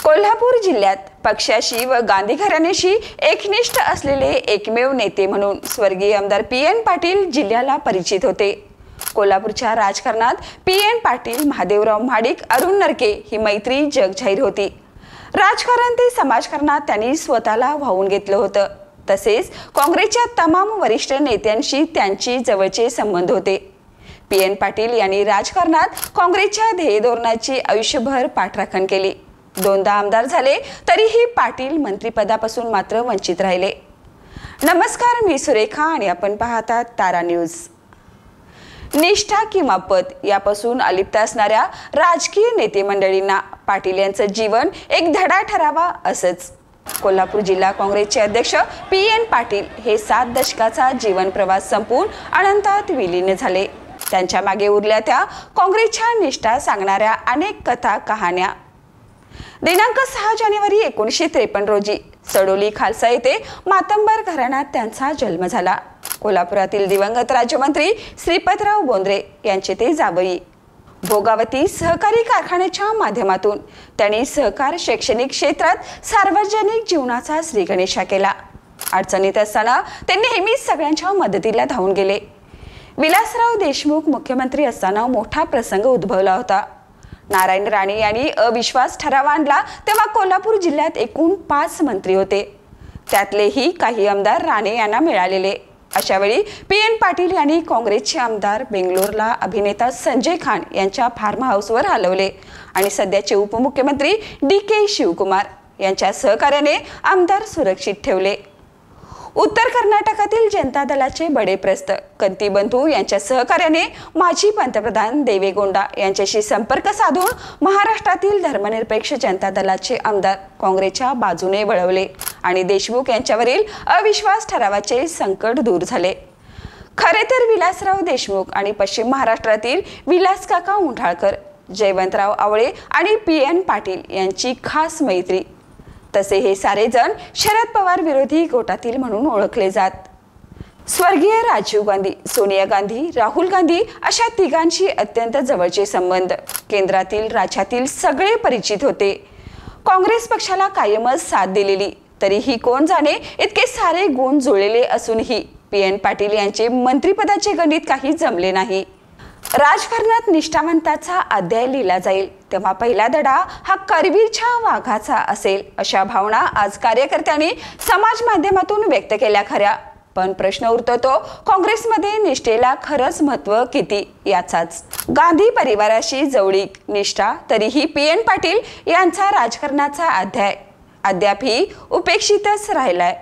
कोल्हापूर जिल्ह्यात पक्षाशी व गांधी घराण्याशी एकनिष्ठ असलेले एकमेव नेते म्हणून स्वर्गीय आमदार पी.एन. पाटील जिल्ह्याला परिचित होते। कोल्हापूरच्या राजकारणात पी.एन. पाटील, महादेवराव महाडिक, अरुण नरके ही मैत्री जगजाहीर होती। राजकारण ते समाजकारणात त्यांनी स्वतःला वाहून घेतलं होतं। तसेच काँग्रेसच्या तमाम वरिष्ठ नेत्यांशी त्यांची जवळचे संबंध होते। पी.एन. पाटील यांनी राजकारणात काँग्रेसच्या ध्येय धोरणाची आयुष्यभर पाठराखण केली। दोनदा आमदार झाले तरीही पाटील मंत्रिपदापासून मात्र वंचित राहिले। नमस्कार, मी सुरेखा आणि आपण पाहतात तारा न्यूज। निष्ठा किंवा पद यापासून अलिप्त असणाऱ्या राजकीय नेते मंडळींना पाटील यांचं जीवन एक धडा ठरावा असंच कोल्हापूर जिल्हा काँग्रेसचे अध्यक्ष पी.एन. पाटील हे 7 दशकाचा जीवन प्रवास संपून अनंतात विलीन झाले। त्यांच्या मागे उरल्या त्या काँग्रेसच्या निष्ठा सांगणाऱ्या अनेक कथा कहाण्या। दिनांक 6 जानेवारी 1953 रोजी सडोली खालसा येथे मातंबर घराण्यात त्यांचा जन्म झाला। कोल्हापुरातील दिवंगत राज्यमंत्री श्रीपतराव बोंद्रे यांचे ते जावई। भोगावती सहकारी कारखान्याच्या माध्यमातून त्यांनी सहकार शैक्षणिक क्षेत्रात सार्वजनिक जीवनाचा श्रीगणेशा केला। अडचणीत असताना ते नेहमीच सगळ्यांच्या मदतीला धावून गेले। विलासराव देशमुख मुख्यमंत्री असताना मोठा प्रसंग उद्भवला होता। नारायण राणे यांनी अविश्वास ठराव आणला तेव्हा कोल्हापूर जिल्ह्यात एकूण 5 मंत्री होते, त्यातलेही काही आमदार राणे यांना मिळालेले। अशा वेळी पी.एन. पाटील यांनी काँग्रेसचे आमदार बेंगलोरला अभिनेता संजय खान यांच्या फार्म हाऊसवर हलवले आणि सध्याचे उपमुख्यमंत्री डी.के. शिवकुमार यांच्या सहकार्याने आमदार सुरक्षित ठेवले। उत्तर कर्नाटकातील जनता दलाचे बडेप्रस्त कंती बंधू यांच्या सहकार्याने माजी पंतप्रधान देवेगौडा यांच्याशी संपर्क साधून महाराष्ट्रातील धर्मनिरपेक्ष जनता दलाचे आमदार काँग्रेसच्या बाजूने वळवले आणि देशमुख यांच्यावरील अविश्वास ठरावाचे संकट दूर झाले। खरे तर विलासराव देशमुख आणि पश्चिम महाराष्ट्रातील विलासकाका उंढाळकर, जयवंतराव आवळे आणि पी.एन. पाटील यांची खास मैत्री। तसे हे सारे जण शरद पवार विरोधी गोटातील म्हणून ओळखले जात। स्वर्गीय राजीव गांधी, सोनिया गांधी, राहुल गांधी अशा तिघांशी अत्यंत जवळचे संबंध केंद्रातील राज्यातील सगळे परिचित होते। काँग्रेस पक्षाला कायमच साथ दिलेली, तरीही कोण जाणे इतके सारे गुण जुळलेले असूनही पी.एन. पाटील यांचे मंत्रिपदाचे गणित काही जमले नाही। राजकारणात निष्ठावंताचा अध्याय लिहिला जाईल तेव्हा पहिला धडा हा करवीरच्या वाघाचा असेल, अशा भावना आज कार्यकर्त्यांनी समाज माध्यमातून व्यक्त केल्या खऱ्या, पण प्रश्न उरतो तो काँग्रेसमध्ये निष्ठेला खरंच महत्त्व किती याचाच। गांधी परिवाराशी जवळीक, निष्ठा, तरीही पी.एन. पाटील यांचा राजकारणाचा अध्याय अद्यापही उपेक्षितच राहिलाय।